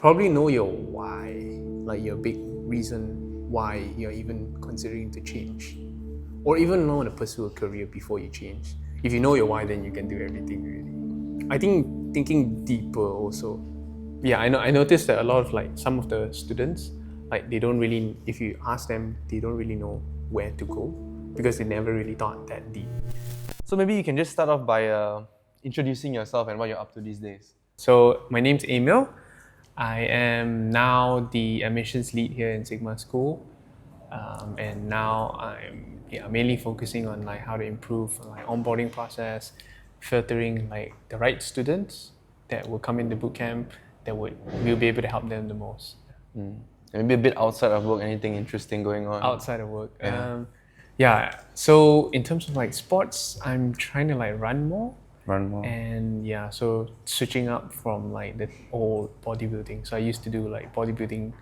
probably know your why, like your big reason why you're even considering to change, or even know to pursue a career before you change. If you know your why, then you can do everything really. I think thinking deeper also. Yeah, I noticed that a lot of like some of the students, like they don't really, if you ask them, they don't really know where to go because they never really thought that deep. So maybe you can just start off by introducing yourself and what you're up to these days. So my name's Amiel. I am now the admissions lead here in Sigma School, and now I'm mainly focusing on like how to improve like onboarding process, filtering like the right students that will come into bootcamp that we'll be able to help them the most. And maybe a bit outside of work, anything interesting going on? Outside of work, Yeah. So in terms of like sports, I'm trying to like run more. And yeah, so switching up from like the old bodybuilding. So I used to do like bodybuilding.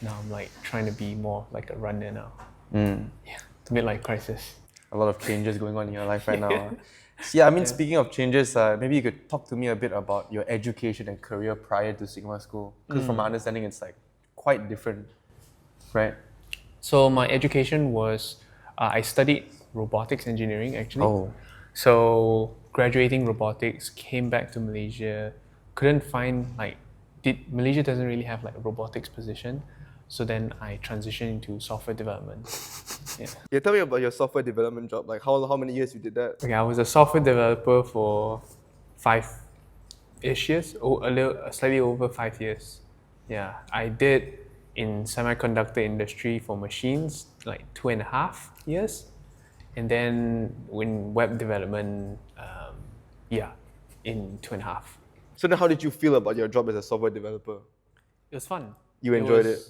Now I'm like trying to be more like a runner now. Yeah, it's a midlife crisis. A lot of changes going on in your life right now. So yeah, I mean, speaking of changes, maybe you could talk to me a bit about your education and career prior to Sigma School. Because from my understanding, it's like quite different, right? So my education was, I studied robotics engineering actually. Oh. So graduating robotics, came back to Malaysia, couldn't find Malaysia doesn't really have like a robotics position. So then I transitioned into software development. Yeah, tell me about your software development job. Like how many years you did that? Okay, I was a software developer for 5-ish years, slightly over 5 years. Yeah, I did in semiconductor industry for machines like 2.5 years. And then in web development, in 2.5. So then how did you feel about your job as a software developer? It was fun. You enjoyed it?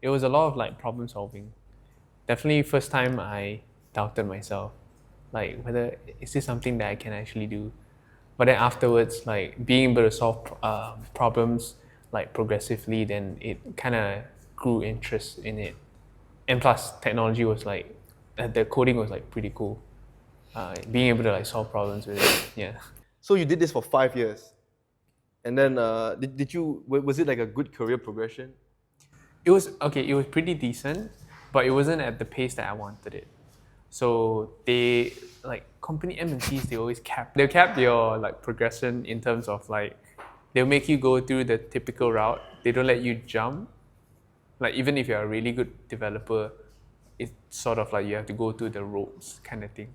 It was a lot of like problem solving. Definitely first time I doubted myself. Like whether is this something that I can actually do? But then afterwards, like being able to solve problems like progressively, then it kind of grew interest in it. And plus technology was like, the coding was like pretty cool. Being able to like solve problems with it, yeah. So you did this for 5 years, and then was it like a good career progression? It was okay. It was pretty decent, but it wasn't at the pace that I wanted it. So they like company MNCs, they'll cap your like progression in terms of like they'll make you go through the typical route. They don't let you jump. Like even if you're a really good developer, it's sort of like you have to go through the ropes kind of thing.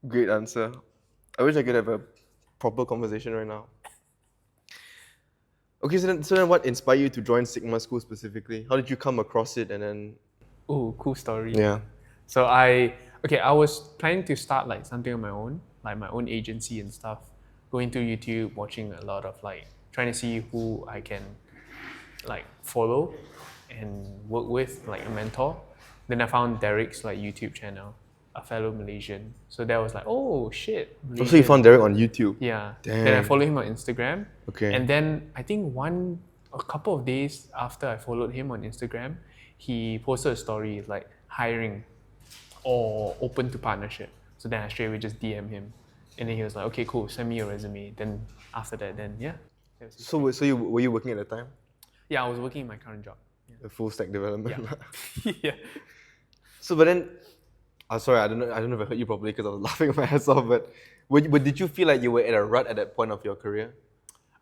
Great answer. I wish I could have a proper conversation right now. Okay, so then what inspired you to join Sigma School specifically? How did you come across it and then... Oh, cool story. Yeah. So I was planning to start like something on my own, like my own agency and stuff. Going through YouTube, watching a lot of like, trying to see who I can like follow and work with, like a mentor. Then I found Derek's like YouTube channel, a fellow Malaysian. So that was like, oh shit. Oh, so you found Derek on YouTube? Yeah. Damn. Then I followed him on Instagram. Okay. And then I think a couple of days after I followed him on Instagram, he posted a story like hiring or open to partnership. So then I straight away just DM him. And then he was like, okay, cool, send me your resume. Then after that, then yeah. So were you working at the time? Yeah, I was working in my current job. The full stack development. Yeah. Yeah. So, but then, sorry, I don't know if I heard you properly because I was laughing my ass off. But did you feel like you were at a rut at that point of your career?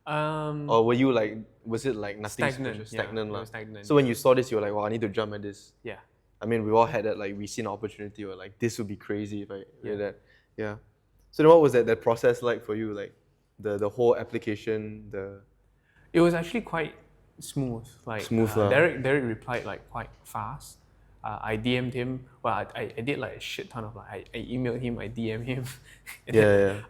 Or were you like, was it like nothing stagnant? Stagnant, yeah, it was stagnant. So when you saw this, you were like, wow, I need to jump at this. Yeah. I mean, we all had that, like we see an opportunity or like this would be crazy if I did that. Yeah. So then what was that process like for you? Like the whole application, It was actually quite smooth. Like Derek replied like quite fast. I DM'd him. Well, I did like a shit ton of like I emailed him, I DM'd him.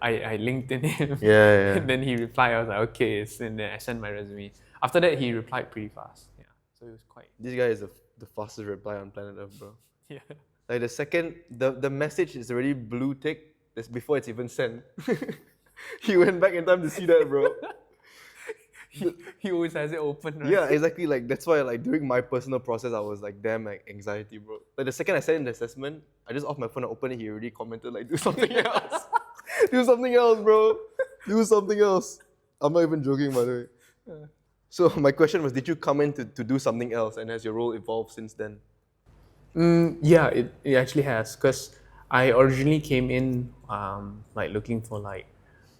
I LinkedIn him. Yeah. And then he replied. I was like, okay. And then I sent my resume. After that, he replied pretty fast. Yeah. So it was quite. This guy is the fastest reply on planet Earth, bro. Yeah. Like the second the message is already blue tick. That's before it's even sent. He went back in time to see that, bro. He always has it open, right? Yeah, exactly. Like that's why, like during my personal process, I was like, damn, like anxiety, bro. Like the second I sent in the assessment, I just off my phone and opened it. He already commented like, do something else, do something else, bro, do something else. I'm not even joking, by the way. So my question was, did you come in to do something else, and has your role evolved since then? Yeah, it actually has because I originally came in like looking for like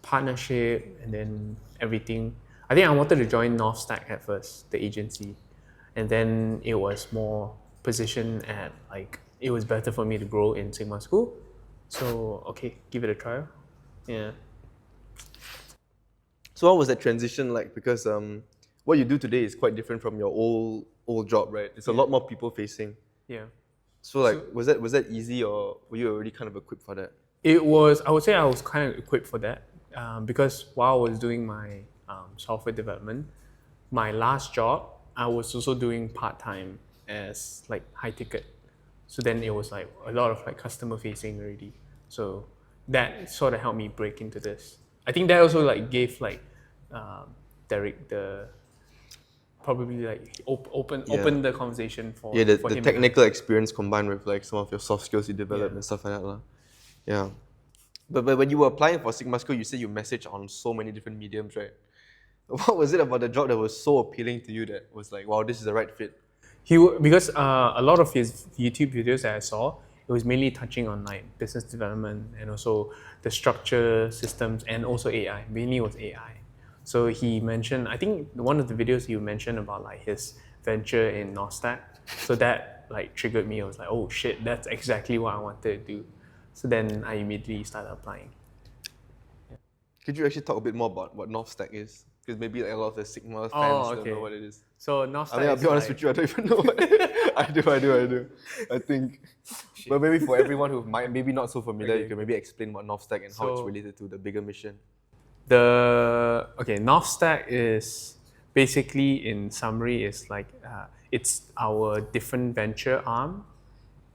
partnership and then everything. I think I wanted to join North Stack at first, the agency, and then it was more position at like it was better for me to grow in Sigma School. So okay, give it a try. Yeah. So what was that transition like? Because what you do today is quite different from your old job, right? It's a Yeah. lot more people facing. Yeah. So like, So was that easy, or were you already kind of equipped for that? it was, I would say I was kind of equipped for that because while I was doing my software development, my last job, I was also doing part time as like high ticket. So then it was like a lot of like customer facing already. So that sort of helped me break into this. I think that also like gave like Derek the probably like open the conversation for Yeah, the for him. technical experience combined with like some of your soft skills you developed Yeah. and stuff like that, lah. Yeah. But when you were applying for Sigma School, you said you messaged on so many different mediums, right? What was it about the job that was so appealing to you that was like, wow, this is the right fit? Because a lot of his YouTube videos that I saw, it was mainly touching on like business development and also the structure systems and also AI. Mainly was AI. So he mentioned, I think one of the videos you mentioned about like his venture in Nostak. So that like triggered me. I was like, oh shit, that's exactly what I wanted to do. So then I immediately started applying. Could you actually talk a bit more about what North Stack is? Because maybe like a lot of the Sigma fans don't know what it is. So I mean, Nostak I'll is be honest like, with you, I don't even know what I do. I think. But maybe for everyone who might maybe not so familiar, you can maybe explain what North Stack and how it's So- related to the bigger mission. North Stack is basically in summary is like it's our different venture arm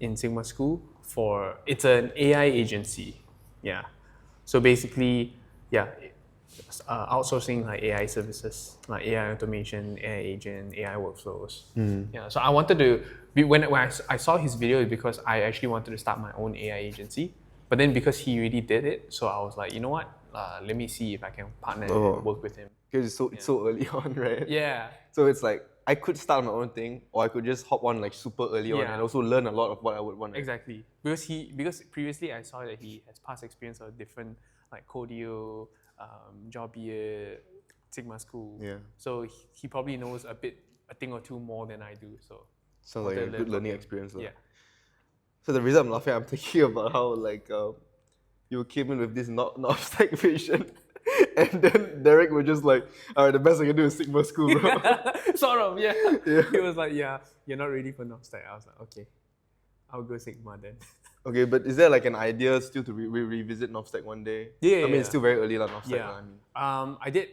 in Sigma School for it's an AI agency. Yeah. So basically, yeah, outsourcing like AI services, like AI automation, AI agent, AI workflows. Yeah. So I wanted to be when I saw his video because I actually wanted to start my own AI agency. But then because he already did it, so I was like, you know what? Let me see if I can partner and work with him. Because it's so early on, right? Yeah. So it's like I could start my own thing, or I could just hop on like super early on Yeah. and also learn a lot of what I would want. Exactly. Because previously I saw that he has past experience of different like Codio, Jobbier, Sigma School. Yeah. So he probably knows a thing or two more than I do. So Sounds like a wanted to good learn from learning him. experience. Yeah. So the reason I'm laughing, I'm thinking about how like you came in with this North Stack vision, and then Derek was just like, all right, the best I can do is Sigma School, bro. Sort of, yeah. He was like, yeah, you're not ready for North Stack. I was like, okay, I'll go Sigma then. Okay, but is there like an idea still to revisit North Stack one day? Yeah, I mean, it's yeah. still very early, like North Stack. Yeah. I mean. I did.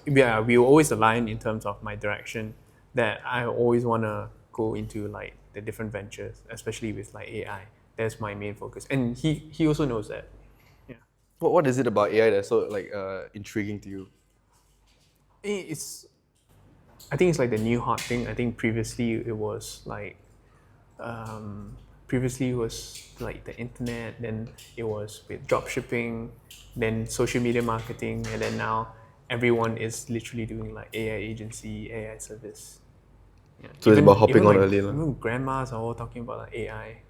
Yeah, we were always aligned in terms of my direction. That I always want to go into like the different ventures, especially with like AI. That's my main focus, and he also knows that. Yeah, What is it about AI that's so like intriguing to you? it's. I think it's like the new hot thing. I think previously it was like the internet, then it was with drop shipping, then social media marketing, and then now everyone is literally doing like AI agency, AI service. Yeah. So it's about hopping on like, early, lah. even grandmas are all talking about like AI.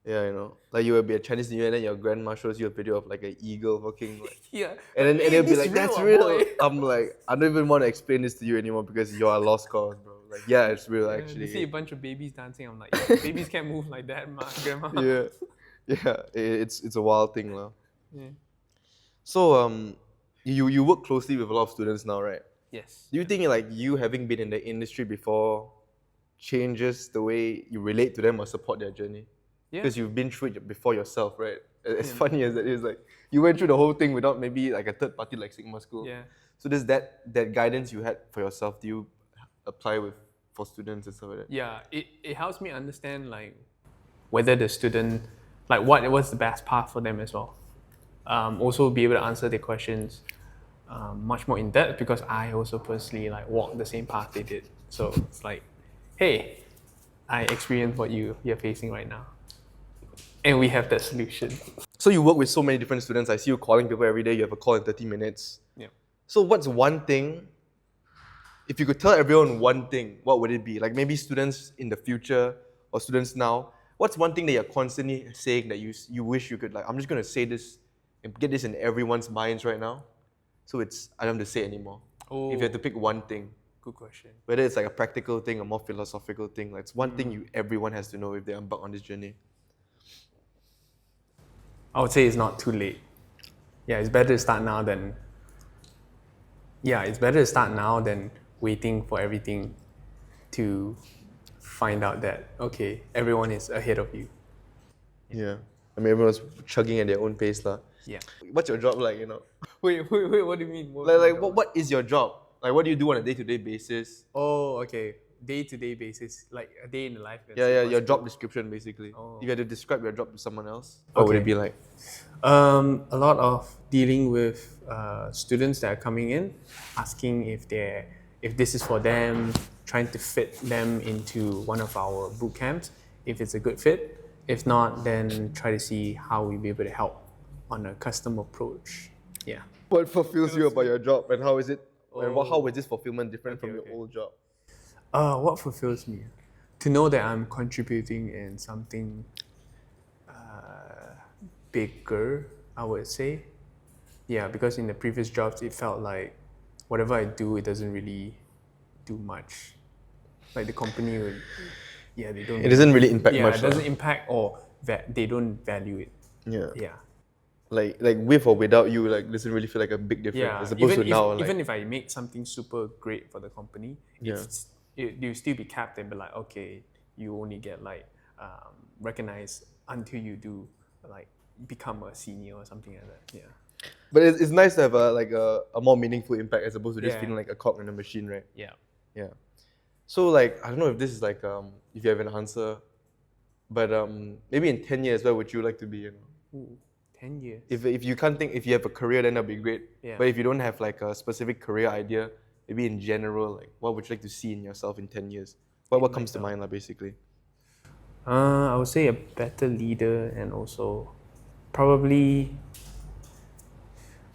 Yeah, you know, like you will be at Chinese New Year and then your grandma shows you a video of like an eagle walking, like, Yeah. and it'll be like, that's real. Boy. I'm like, I don't even want to explain this to you anymore because you're a lost cause, bro. Like, yeah, it's real You actually. see a bunch of babies dancing. I'm like, yeah, babies can't move like that, grandma. Yeah, it's a wild thing, lah. Yeah. So you work closely with a lot of students now, right? Yes. Do you think like you having been in the industry before changes the way you relate to them or support their journey? Yeah. Because you've been through it before yourself, right? As funny as that is, like you went through the whole thing without maybe like a third party like Sigma School. Yeah. So does that guidance you had for yourself, do you apply for students and stuff like that? Yeah, it helps me understand like whether the student like what's the best path for them as well. Also be able to answer their questions much more in depth because I also personally like walked the same path they did. So it's like, hey, I experienced what you're facing right now, and we have that solution. So you work with so many different students. I see you calling people every day. You have a call in 30 minutes. Yeah. So what's one thing if you could tell everyone one thing, what would it be? Like maybe students in the future or students now, what's one thing that you're constantly saying that you wish you could like, I'm just gonna say this and get this in everyone's minds right now. So I don't have to say it anymore. Oh, If you had to pick one thing, good question. whether it's like a practical thing, a more philosophical thing, like it's one thing everyone has to know if they embark on this journey. I would say it's not too late. Yeah, it's better to start now than. Yeah, it's better to start now than waiting for everything to find out that okay, everyone is ahead of you. Yeah. I mean, everyone's chugging at their own pace, lah. Yeah. What's your job like, you know? Wait, what do you mean? What is your job? Like, what do you do on a day-to-day basis? Oh, okay. Day-to-day basis, like a day in the life. Yeah, your job description, basically. Oh. If you had to describe your job to someone else, what would it be like? A lot of dealing with students that are coming in, asking if this is for them, trying to fit them into one of our boot camps, if it's a good fit. If not, then try to see how we'll be able to help on a custom approach. Yeah. What fulfills you about your job, and how is it? And how is this fulfillment different from your old job? What fulfills me? To know that I'm contributing in something bigger, I would say. Yeah, because in the previous jobs, it felt like whatever I do, it doesn't really do much. Like the company would, they don't. It doesn't really impact much. It doesn't impact, or that they don't value it. Yeah. Yeah. Like with or without you, like doesn't really feel like a big difference. Yeah. As opposed to now, like, even if I make something super great for the company, you'll still be capped and be like, okay, you only get like recognized until you do like become a senior or something like that. Yeah. But it's nice to have a more meaningful impact as opposed to just feeling like a cog in a machine, right? Yeah. Yeah. So like, I don't know if this is like if you have an answer, but maybe in 10 years, where would you like to be? You know? Ooh, 10 years. If you can't think, if you have a career, then that'd be great. Yeah. But if you don't have like a specific career idea, maybe in general, like what would you like to see in yourself in 10 years? What comes to mind, like, basically? I would say a better leader, and also probably,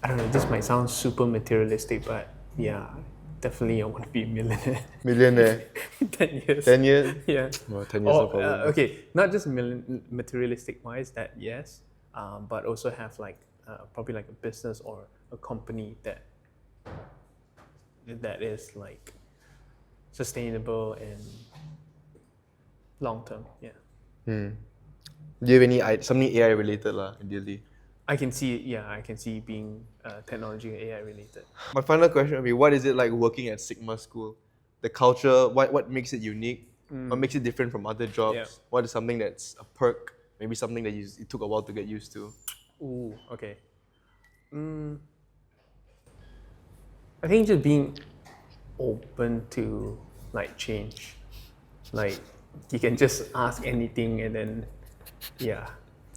I don't know, this might sound super materialistic, but yeah, definitely I want to be a millionaire. Millionaire. 10 years. 10 years? Yeah. Well, 10 years, no problem. Okay, not just materialistic wise, that yes, but also have like probably like a business or a company that is like sustainable and long term. Yeah. Do you have any something AI related, lah, ideally? I can see being technology and AI related. My final question would be, what is it like working at Sigma School? The culture, what makes it unique? What makes it different from other jobs? Yeah. What is something that's a perk? Maybe something that it took a while to get used to? Ooh, okay. I think just being open to like change. Like you can just ask anything, and then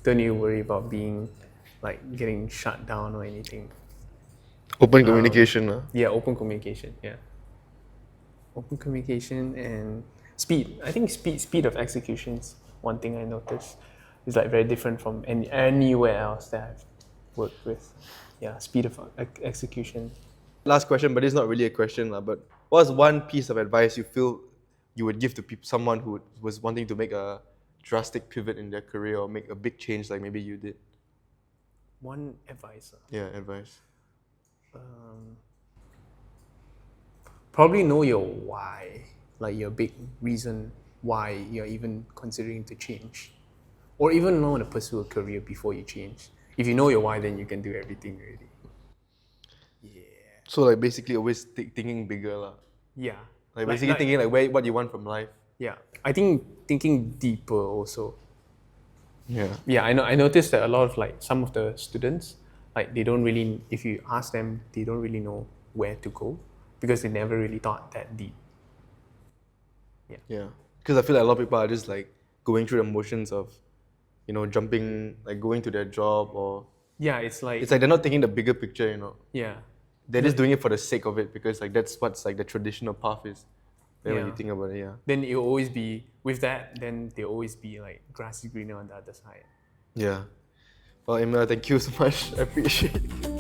don't need to worry about being like getting shut down or anything. Open communication, lah. Yeah, open communication. Yeah. Open communication and speed. I think speed of execution's one thing I noticed. It's like very different from anywhere else that I've worked with. Yeah, speed of execution. Last question, but it's not really a question, lah. But what's one piece of advice you feel you would give to someone who was wanting to make a drastic pivot in their career or make a big change like maybe you did? One advice. Yeah, advice. Probably know your why, like your big reason why you're even considering to change, or even know to pursue a career before you change. If you know your why, then you can do everything already. Yeah. So like basically always thinking bigger, lah. Yeah. Like basically thinking like what you want from life. Yeah. I think thinking deeper also. Yeah. Yeah, I noticed that a lot of like some of the students, like they don't really, if you ask them, they don't really know where to go because they never really thought that deep. Yeah. Yeah. Because I feel like a lot of people are just like going through the motions of, jumping, like going to their job, or yeah, it's like they're not thinking the bigger picture, Yeah. They're just doing it for the sake of it because like that's what's like the traditional path is. Then when you think about it, then it'll always be with that. Then there'll always be like grass is greener on the other side. Yeah. Well, Amiel, thank you so much. I appreciate it.